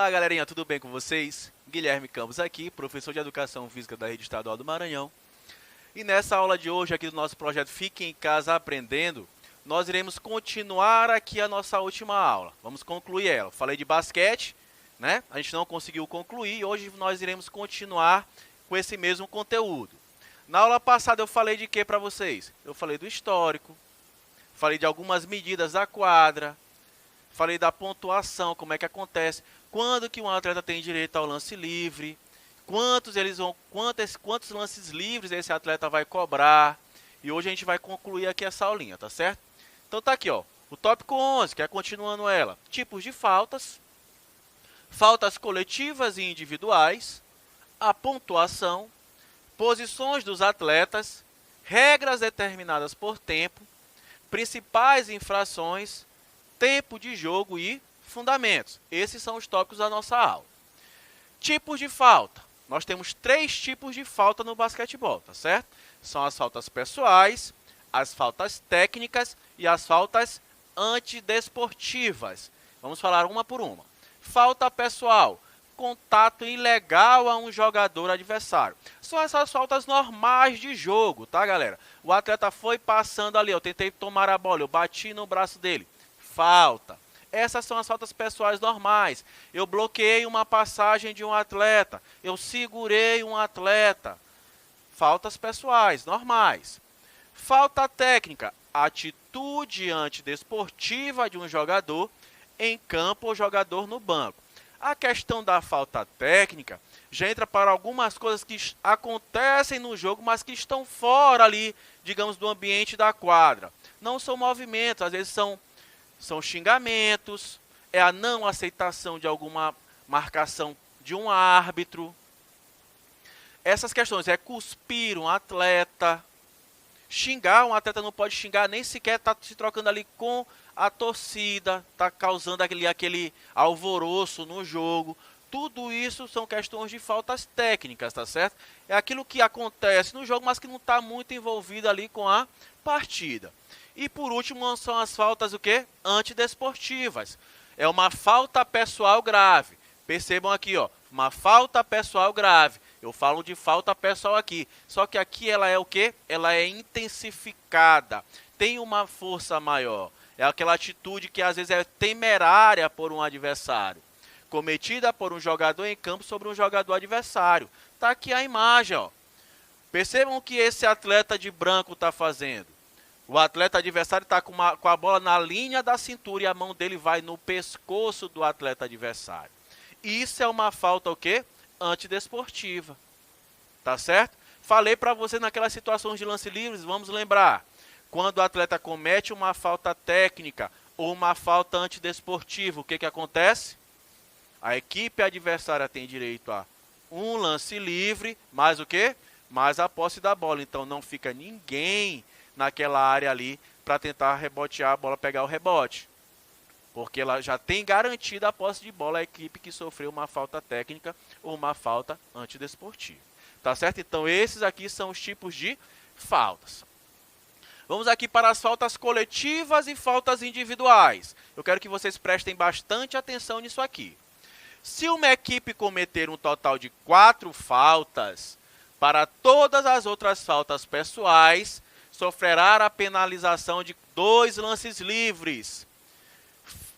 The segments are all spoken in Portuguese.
Olá, galerinha, tudo bem com vocês? Guilherme Campos aqui, professor de Educação Física da Rede Estadual do Maranhão. E nessa aula de hoje, aqui do nosso projeto Fique em Casa Aprendendo, nós iremos continuar aqui a nossa última aula. Vamos concluir ela. Falei de basquete, né? A gente não conseguiu concluir e hoje nós iremos continuar com esse mesmo conteúdo. Na aula passada eu falei de quê para vocês? Eu falei do histórico, falei de algumas medidas da quadra, falei da pontuação, como é que acontece, quando que um atleta tem direito ao lance livre, quantos lances livres esse atleta vai cobrar. E hoje a gente vai concluir aqui essa aulinha, tá certo? Então tá aqui, ó, o tópico 11, que é continuando ela. Tipos de faltas, faltas coletivas e individuais, a pontuação, posições dos atletas, regras determinadas por tempo, principais infrações, tempo de jogo e fundamentos. Esses são os tópicos da nossa aula. Tipos de falta. Nós temos 3 tipos de falta no basquetebol, tá certo? São as faltas pessoais, as faltas técnicas e as faltas antidesportivas. Vamos falar uma por uma. Falta pessoal. Contato ilegal a um jogador adversário. São essas faltas normais de jogo, tá, galera? O atleta foi passando ali, eu tentei tomar a bola, eu bati no braço dele. Falta. Essas são as faltas pessoais normais. Eu bloqueei uma passagem de um atleta. Eu segurei um atleta. Faltas pessoais normais. Falta técnica. Atitude antidesportiva de um jogador em campo ou jogador no banco. A questão da falta técnica já entra para algumas coisas que acontecem no jogo, mas que estão fora ali, digamos, do ambiente da quadra. Não são movimentos, às vezes são xingamentos, é a não aceitação de alguma marcação de um árbitro. Essas questões é cuspir um atleta, xingar um atleta não pode xingar, nem sequer está se trocando ali com a torcida, está causando aquele alvoroço no jogo. Tudo isso são questões de faltas técnicas, tá certo? É aquilo que acontece no jogo, mas que não está muito envolvido ali com a partida. E por último são as faltas o quê? Antidesportivas. É uma falta pessoal grave. Percebam aqui, ó, uma falta pessoal grave. Eu falo de falta pessoal aqui. Só que aqui ela é o quê? Ela é intensificada. Tem uma força maior. É aquela atitude que às vezes é temerária por um adversário. Cometida por um jogador em campo sobre um jogador adversário. Está aqui a imagem, ó. Percebam o que esse atleta de branco está fazendo. O atleta adversário está com a bola na linha da cintura e a mão dele vai no pescoço do atleta adversário. Isso é uma falta o quê? Antidesportiva. Tá certo? Falei para você naquelas situações de lance livres, vamos lembrar. Quando o atleta comete uma falta técnica ou uma falta antidesportiva, o que acontece? A equipe adversária tem direito a um lance livre, mais o quê? Mais a posse da bola. Então não fica ninguém naquela área ali para tentar rebotear a bola, pegar o rebote. Porque ela já tem garantida a posse de bola a equipe que sofreu uma falta técnica ou uma falta antidesportiva. Tá certo? Então esses aqui são os tipos de faltas. Vamos aqui para as faltas coletivas e faltas individuais. Eu quero que vocês prestem bastante atenção nisso aqui. Se uma equipe cometer um total de 4 faltas, para todas as outras faltas pessoais, sofrerá a penalização de 2 lances livres.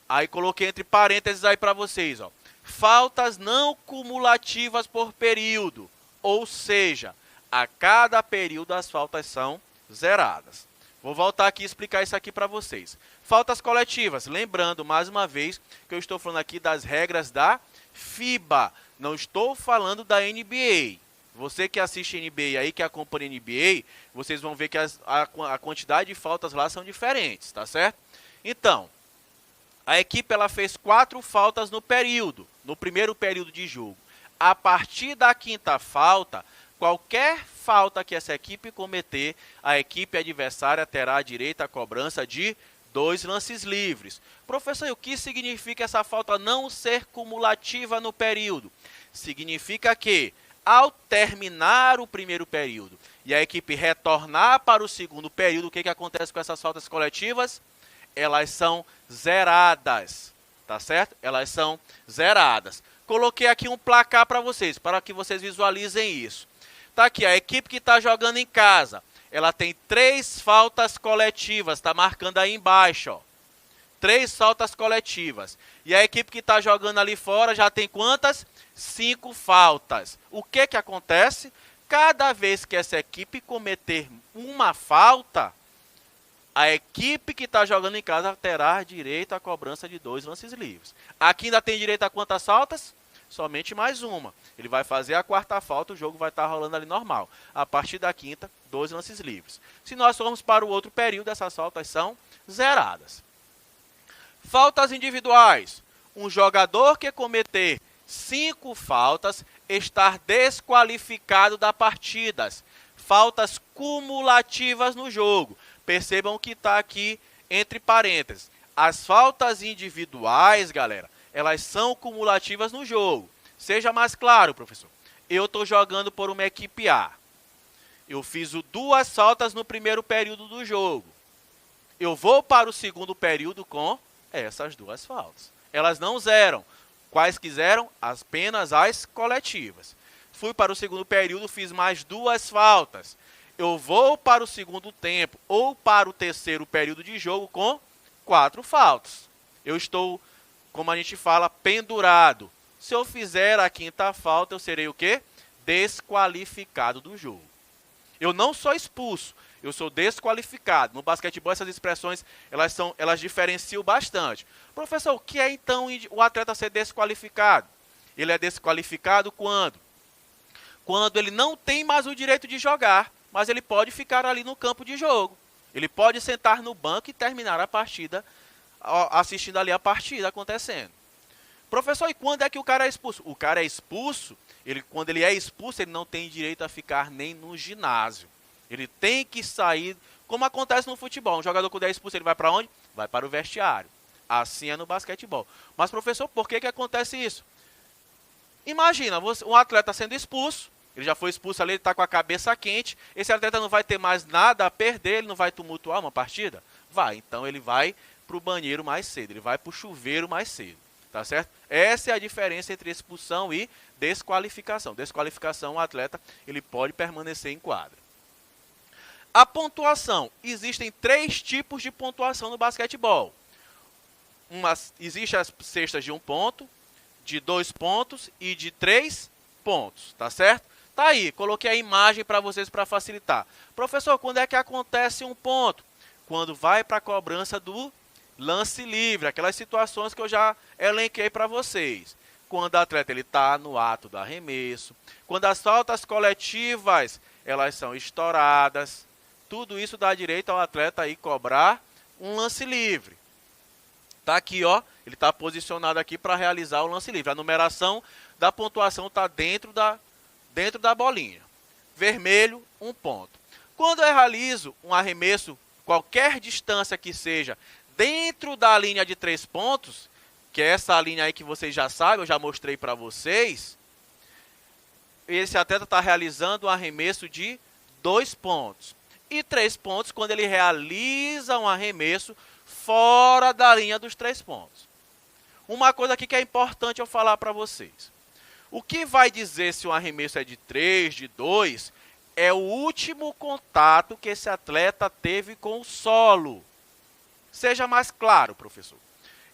Aí coloquei entre parênteses aí para vocês, ó. Faltas não cumulativas por período, ou seja, a cada período as faltas são zeradas. Vou voltar aqui e explicar isso aqui para vocês. Faltas coletivas, lembrando mais uma vez que eu estou falando aqui das regras da FIBA, não estou falando da NBA. Você que assiste NBA aí, que acompanha NBA, vocês vão ver que a quantidade de faltas lá são diferentes, tá certo? Então, a equipe ela fez 4 faltas no primeiro período de jogo. A partir da 5ª falta, qualquer falta que essa equipe cometer, a equipe adversária terá direito à cobrança de 2 lances livres. Professor, o que significa essa falta não ser cumulativa no período? Significa que, ao terminar o primeiro período e a equipe retornar para o segundo período, o que acontece com essas faltas coletivas? Elas são zeradas, tá certo? Elas são zeradas. Coloquei aqui um placar para que vocês visualizem isso. Tá aqui, a equipe que está jogando em casa, ela tem 3 faltas coletivas, está marcando aí embaixo, ó. 3 faltas coletivas. E a equipe que está jogando ali fora já tem quantas? 5 faltas. O que que acontece? Cada vez que essa equipe cometer uma falta, a equipe que está jogando em casa terá direito à cobrança de 2 lances livres. Aqui ainda tem direito a quantas faltas? Somente mais uma. Ele vai fazer a 4ª falta, o jogo vai estar rolando ali normal. A partir da 5ª, 2 lances livres. Se nós formos para o outro período, essas faltas são zeradas. Faltas individuais. Um jogador que cometer 5 faltas estar desqualificado da partida. Faltas cumulativas no jogo. Percebam que está aqui entre parênteses. As faltas individuais, galera, elas são cumulativas no jogo. Seja mais claro, professor. Eu estou jogando por uma equipe A. Eu fiz 2 faltas no primeiro período do jogo. Eu vou para o segundo período com essas 2 faltas. Elas não zeram. Quais quiseram? Apenas as coletivas. Fui para o segundo período, fiz mais 2 faltas. Eu vou para o segundo tempo ou para o terceiro período de jogo com 4 faltas. Eu estou, como a gente fala, pendurado. Se eu fizer a 5ª falta, eu serei o quê? Desqualificado do jogo. Eu não sou expulso, eu sou desqualificado. No basquetebol, essas expressões, elas diferenciam bastante. Professor, o que é então o atleta ser desqualificado? Ele é desqualificado quando? Quando ele não tem mais o direito de jogar, mas ele pode ficar ali no campo de jogo. Ele pode sentar no banco e terminar a partida, assistindo ali a partida acontecendo. Professor, e quando é que o cara é expulso? O cara é expulso, quando ele é expulso, ele não tem direito a ficar nem no ginásio. Ele tem que sair, como acontece no futebol. Um jogador quando é expulso, ele vai para onde? Vai para o vestiário. Assim é no basquetebol. Mas, professor, por que acontece isso? Imagina, um atleta sendo expulso, ele já foi expulso ali, ele está com a cabeça quente, esse atleta não vai ter mais nada a perder, ele não vai tumultuar uma partida? Vai, então ele vai para o banheiro mais cedo, ele vai para o chuveiro mais cedo, tá certo? Essa é a diferença entre expulsão e desqualificação. Desqualificação, o atleta ele pode permanecer em quadra. A pontuação. Existem 3 tipos de pontuação no basquetebol. Existem as cestas de 1 ponto, de 2 pontos e de 3 pontos, tá certo? Tá aí, coloquei a imagem para vocês para facilitar. Professor, quando é que acontece 1 ponto? Quando vai para a cobrança do lance livre, aquelas situações que eu já elenquei para vocês. Quando o atleta está no ato do arremesso, quando as faltas coletivas elas são estouradas, tudo isso dá direito ao atleta aí cobrar um lance livre. Tá aqui, ó, ele está posicionado aqui para realizar o lance livre. A numeração da pontuação está dentro da bolinha. Vermelho, 1 ponto. Quando eu realizo um arremesso, qualquer distância que seja, dentro da linha de 3 pontos, que é essa linha aí que vocês já sabem, eu já mostrei para vocês, esse atleta está realizando um arremesso de 2 pontos. E 3 pontos quando ele realiza um arremesso fora da linha dos 3 pontos. Uma coisa aqui que é importante eu falar para vocês. O que vai dizer se um arremesso é de 3, de 2, é o último contato que esse atleta teve com o solo. Seja mais claro, professor.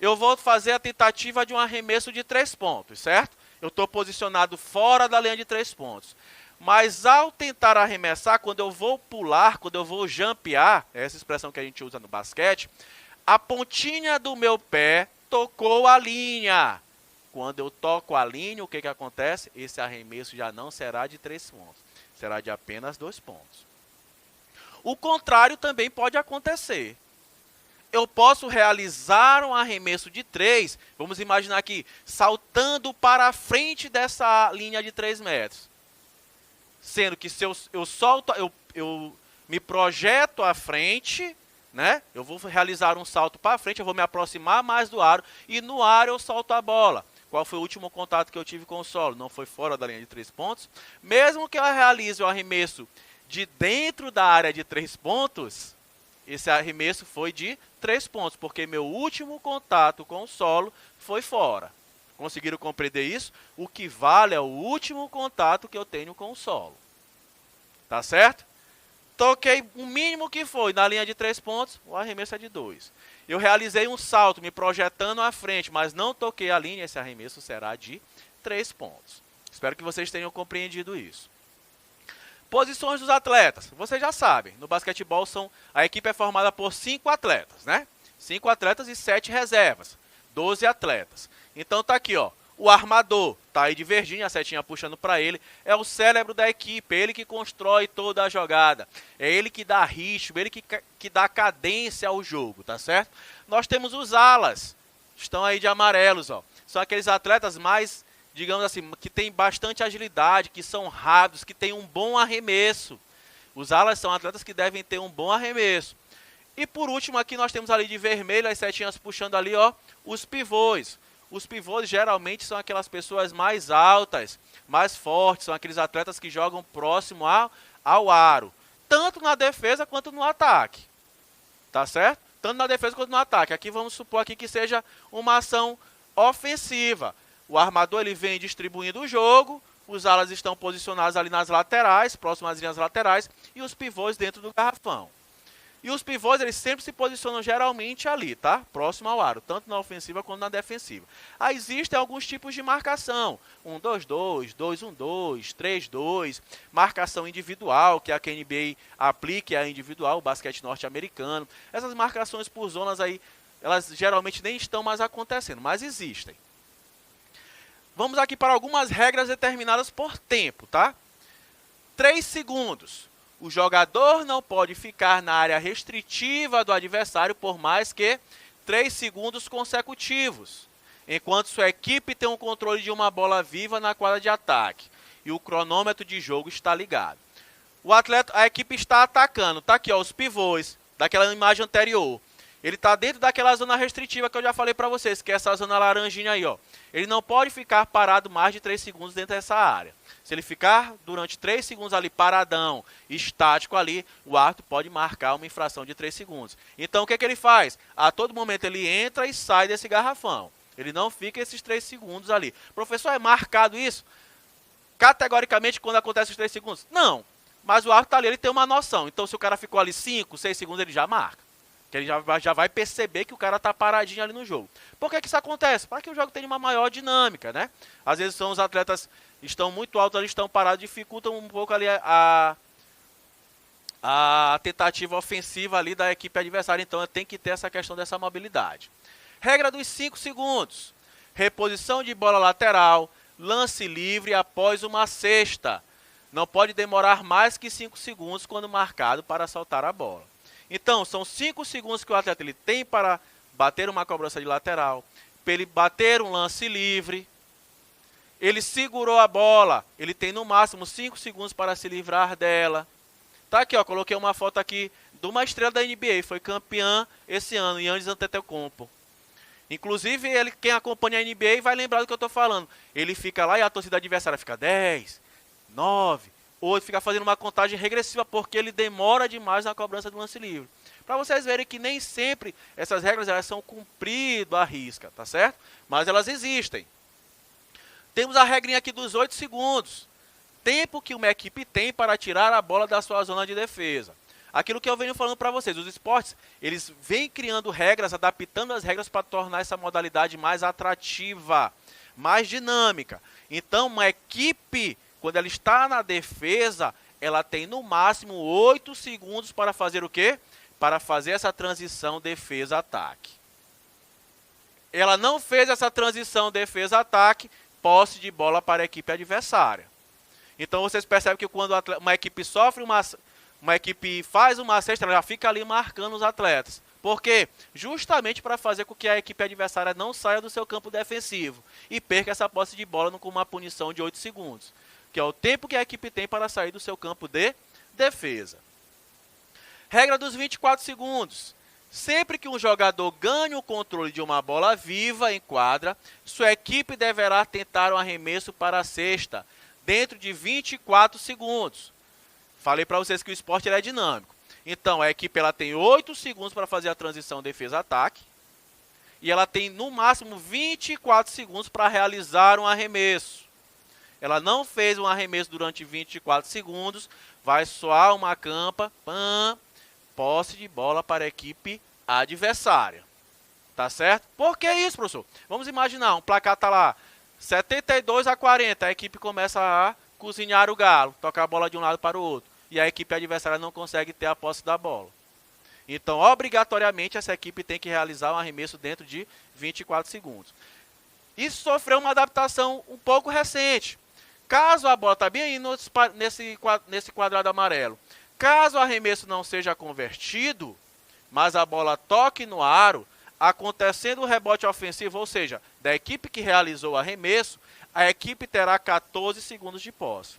Eu vou fazer a tentativa de um arremesso de 3 pontos, certo? Eu estou posicionado fora da linha de 3 pontos. Mas ao tentar arremessar, quando eu vou pular, quando eu vou jumpear, essa expressão que a gente usa no basquete, a pontinha do meu pé tocou a linha. Quando eu toco a linha, o que acontece? Esse arremesso já não será de 3 pontos, será de apenas 2 pontos. O contrário também pode acontecer. Eu posso realizar um arremesso de 3, vamos imaginar aqui, saltando para a frente dessa linha de 3 metros. Sendo que se eu me projeto à frente, né? Eu vou realizar um salto para frente, eu vou me aproximar mais do aro e no aro eu solto a bola. Qual foi o último contato que eu tive com o solo? Não foi fora da linha de 3 pontos. Mesmo que eu realize o arremesso de dentro da área de 3 pontos, esse arremesso foi de 3 pontos, porque meu último contato com o solo foi fora. Conseguiram compreender isso? O que vale é o último contato que eu tenho com o solo. Tá certo? Toquei o mínimo que foi na linha de 3 pontos, o arremesso é de 2. Eu realizei um salto me projetando à frente, mas não toquei a linha, esse arremesso será de 3 pontos. Espero que vocês tenham compreendido isso. Posições dos atletas. Vocês já sabem, no basquetebol a equipe é formada por 5 atletas, né? 5 atletas e 7 reservas. 12 atletas. Então tá aqui, ó. O armador, tá aí de verdinho, a setinha puxando para ele, é o cérebro da equipe, é ele que constrói toda a jogada, é ele que dá ritmo, ele que dá cadência ao jogo, tá certo? Nós temos os alas, estão aí de amarelos, ó. São aqueles atletas mais, digamos assim, que tem bastante agilidade, que são rápidos, que têm um bom arremesso. Os alas são atletas que devem ter um bom arremesso. E por último aqui nós temos ali de vermelho, as setinhas puxando ali, ó, os pivôs. Os pivôs geralmente são aquelas pessoas mais altas, mais fortes, são aqueles atletas que jogam próximo ao aro, tanto na defesa quanto no ataque, tá certo? Tanto na defesa quanto no ataque. Aqui vamos supor aqui que seja uma ação ofensiva. O armador ele vem distribuindo o jogo, os alas estão posicionados ali nas laterais, próximas às linhas laterais, e os pivôs dentro do garrafão. E os pivôs, eles sempre se posicionam geralmente ali, tá? Próximo ao aro, tanto na ofensiva quanto na defensiva. Aí existem alguns tipos de marcação. 1-2-2, 2-1-2, 3-2, marcação individual, que é a que a NBA aplica, é a individual, o basquete norte-americano. Essas marcações por zonas aí, elas geralmente nem estão mais acontecendo, mas existem. Vamos aqui para algumas regras determinadas por tempo, tá? 3 segundos. O jogador não pode ficar na área restritiva do adversário por mais que 3 segundos consecutivos, enquanto sua equipe tem um controle de uma bola viva na quadra de ataque e o cronômetro de jogo está ligado. A equipe está atacando, tá aqui, ó, os pivôs daquela imagem anterior. Ele está dentro daquela zona restritiva que eu já falei para vocês, que é essa zona laranjinha aí, ó. Ele não pode ficar parado mais de 3 segundos dentro dessa área. Se ele ficar durante 3 segundos ali paradão, estático ali, o árbitro pode marcar uma infração de 3 segundos. Então o que ele faz? A todo momento ele entra e sai desse garrafão. Ele não fica esses 3 segundos ali. Professor, é marcado isso? Categoricamente quando acontece os 3 segundos? Não. Mas o árbitro está ali, ele tem uma noção. Então se o cara ficou ali 5, 6 segundos, ele já marca. Que ele já vai perceber que o cara está paradinho ali no jogo. Por que isso acontece? Para que o jogo tenha uma maior dinâmica, né? Às vezes são os atletas estão muito altos, eles estão parados, dificultam um pouco ali a tentativa ofensiva ali da equipe adversária. Então tem que ter essa questão dessa mobilidade. Regra dos 5 segundos. Reposição de bola lateral, lance livre após uma cesta. Não pode demorar mais que 5 segundos quando marcado para soltar a bola. Então, são 5 segundos que o atleta ele tem para bater uma cobrança de lateral, para ele bater um lance livre. Ele segurou a bola, ele tem no máximo 5 segundos para se livrar dela. Tá aqui, ó, coloquei uma foto aqui de uma estrela da NBA, foi campeã esse ano, Giannis Antetokounmpo. Inclusive, quem acompanha a NBA vai lembrar do que eu estou falando. Ele fica lá e a torcida adversária fica 10, 9... ou ficar fazendo uma contagem regressiva, porque ele demora demais na cobrança do lance livre. Para vocês verem que nem sempre essas regras elas são cumpridas à risca, tá certo? Mas elas existem. Temos a regrinha aqui dos 8 segundos. Tempo que uma equipe tem para tirar a bola da sua zona de defesa. Aquilo que eu venho falando para vocês, os esportes, eles vêm criando regras, adaptando as regras para tornar essa modalidade mais atrativa, mais dinâmica. Então, uma equipe, quando ela está na defesa, ela tem no máximo 8 segundos para fazer o quê? Para fazer essa transição defesa-ataque. Ela não fez essa transição defesa-ataque, posse de bola para a equipe adversária. Então vocês percebem que quando uma equipe sofre uma equipe faz uma cesta, ela já fica ali marcando os atletas. Por quê? Justamente para fazer com que a equipe adversária não saia do seu campo defensivo e perca essa posse de bola com uma punição de 8 segundos. Que é o tempo que a equipe tem para sair do seu campo de defesa. Regra dos 24 segundos. Sempre que um jogador ganhe o controle de uma bola viva em quadra, sua equipe deverá tentar um arremesso para a cesta dentro de 24 segundos. Falei para vocês que o esporte é dinâmico. Então, a equipe ela tem 8 segundos para fazer a transição defesa-ataque. e ela tem no máximo 24 segundos para realizar um arremesso. Ela não fez um arremesso durante 24 segundos, vai soar uma campa, pam, posse de bola para a equipe adversária. Tá certo? Por que isso, professor? Vamos imaginar, um placar está lá, 72-40, a equipe começa a cozinhar o galo, tocar a bola de um lado para o outro, e a equipe adversária não consegue ter a posse da bola. Então, obrigatoriamente, essa equipe tem que realizar um arremesso dentro de 24 segundos. Isso sofreu uma adaptação um pouco recente. Caso a bola está bem aí nesse quadrado amarelo, caso o arremesso não seja convertido, mas a bola toque no aro, acontecendo o rebote ofensivo, ou seja, da equipe que realizou o arremesso, a equipe terá 14 segundos de posse.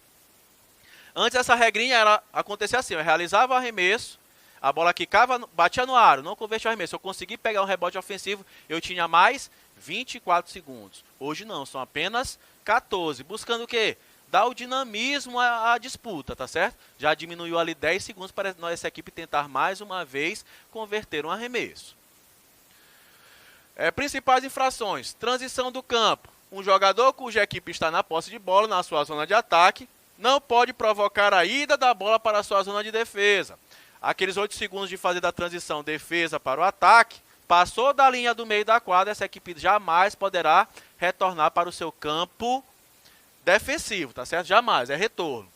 Antes essa regrinha acontecia assim, eu realizava o arremesso, a bola quicava, batia no aro, não convertia o arremesso, eu consegui pegar um rebote ofensivo, eu tinha mais 24 segundos. Hoje não, são apenas 14, buscando o quê? Dar o dinamismo à disputa, tá certo? Já diminuiu ali 10 segundos para essa equipe tentar mais uma vez converter um arremesso. Principais infrações, transição do campo. Um jogador cuja equipe está na posse de bola, na sua zona de ataque, não pode provocar a ida da bola para a sua zona de defesa. Aqueles 8 segundos de fazer da transição defesa para o ataque, passou da linha do meio da quadra, essa equipe jamais poderá retornar para o seu campo defensivo, tá certo? Jamais, é retorno.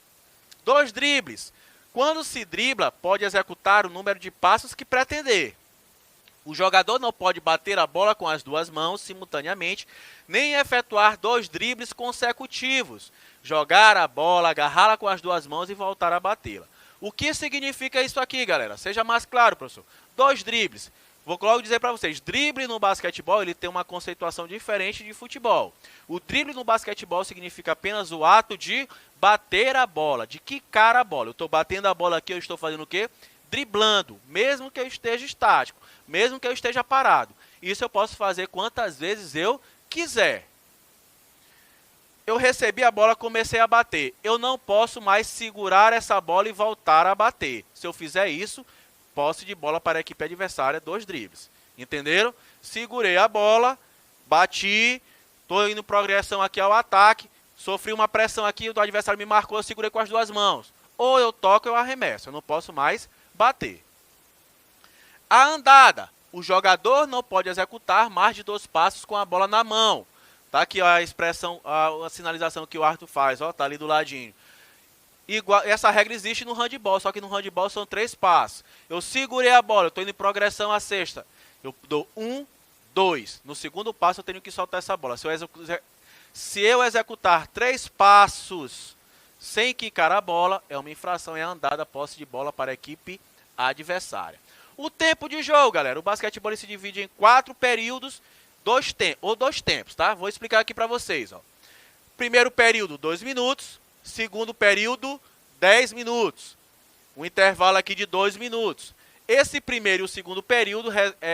2 dribles. Quando se dribla, pode executar o número de passos que pretender. O jogador não pode bater a bola com as duas mãos simultaneamente, nem efetuar 2 dribles consecutivos. Jogar a bola, agarrá-la com as duas mãos e voltar a batê-la. O que significa isso aqui, galera? Seja mais claro, professor. 2 dribles. Vou logo dizer para vocês, drible no basquetebol ele tem uma conceituação diferente de futebol. O drible no basquetebol significa apenas o ato de bater a bola, de quicar a bola. Eu estou batendo a bola aqui, eu estou fazendo o quê? Driblando, mesmo que eu esteja estático, mesmo que eu esteja parado. Isso eu posso fazer quantas vezes eu quiser. Eu recebi a bola, comecei a bater. Eu não posso mais segurar essa bola e voltar a bater. Se eu fizer isso, posse de bola para a equipe adversária, 2 dribles. Entenderam? Segurei a bola, bati, estou indo progressão aqui ao ataque, sofri uma pressão aqui, o adversário me marcou, eu segurei com as duas mãos. Ou eu toco ou eu arremesso, eu não posso mais bater. A andada. O jogador não pode executar mais de 2 passos com a bola na mão. Tá aqui ó, a expressão, a sinalização que o árbitro faz, ó, tá ali do ladinho. Igual, essa regra existe no handebol, só que no handebol são 3 passos. Eu segurei a bola, eu estou indo em progressão à cesta. Eu dou 1, 2. No segundo passo eu tenho que soltar essa bola. Se eu executar 3 passos sem quicar a bola, é uma infração, é andada, posse de bola para a equipe adversária. O tempo de jogo, galera. O basquetebol se divide em 4 períodos, 2 tempos, tá? Vou explicar aqui para vocês, ó. Primeiro período, 2 minutos. Segundo período, 10 minutos. Um intervalo aqui de 2 minutos. Esse primeiro e o segundo período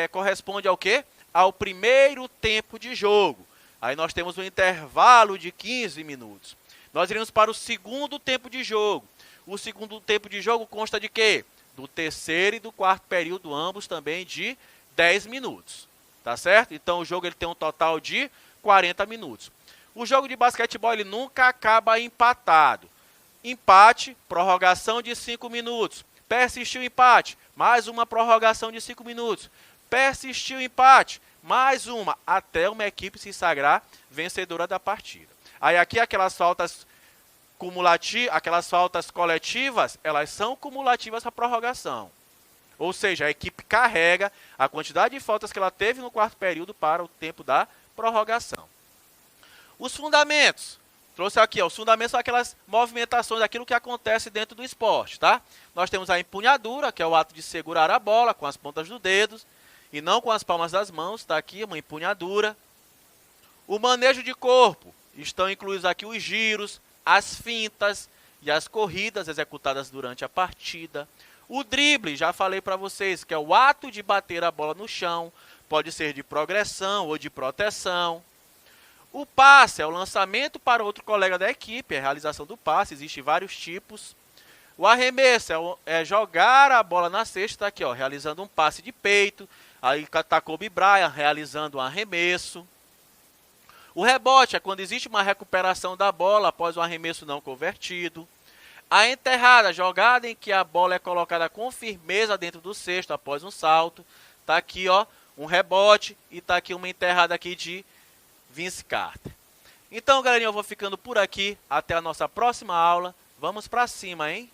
corresponde ao quê? Ao primeiro tempo de jogo. Aí nós temos um intervalo de 15 minutos. Nós iremos para o segundo tempo de jogo. O segundo tempo de jogo consta de quê? Do terceiro e do quarto período, ambos também de 10 minutos. Tá certo? Então o jogo ele tem um total de 40 minutos. O jogo de basquetebol ele nunca acaba empatado. Empate, prorrogação de 5 minutos. Persistiu o empate, mais uma prorrogação de 5 minutos. Persistiu o empate, mais uma, até uma equipe se sagrar vencedora da partida. Aí aqui aquelas faltas coletivas, elas são cumulativas para a prorrogação. Ou seja, a equipe carrega a quantidade de faltas que ela teve no quarto período para o tempo da prorrogação. Os fundamentos. Trouxe aqui, ó, os fundamentos são aquelas movimentações, aquilo que acontece dentro do esporte, tá? Nós temos a empunhadura, que é o ato de segurar a bola com as pontas dos dedos e não com as palmas das mãos, está aqui uma empunhadura. O manejo de corpo, estão incluídos aqui os giros, as fintas e as corridas executadas durante a partida. O drible, já falei para vocês, que é o ato de bater a bola no chão, pode ser de progressão ou de proteção. O passe é o lançamento para outro colega da equipe, é a realização do passe, existem vários tipos. O arremesso é jogar a bola na cesta, aqui, ó, realizando um passe de peito. Aí tá Kobe Bryant realizando um arremesso. O rebote é quando existe uma recuperação da bola após um arremesso não convertido. A enterrada, jogada em que a bola é colocada com firmeza dentro do cesto após um salto. Tá aqui, ó, um rebote e tá aqui uma enterrada aqui de Vince Carter. Então, galerinha, eu vou ficando por aqui. Até a nossa próxima aula. Vamos pra cima, hein?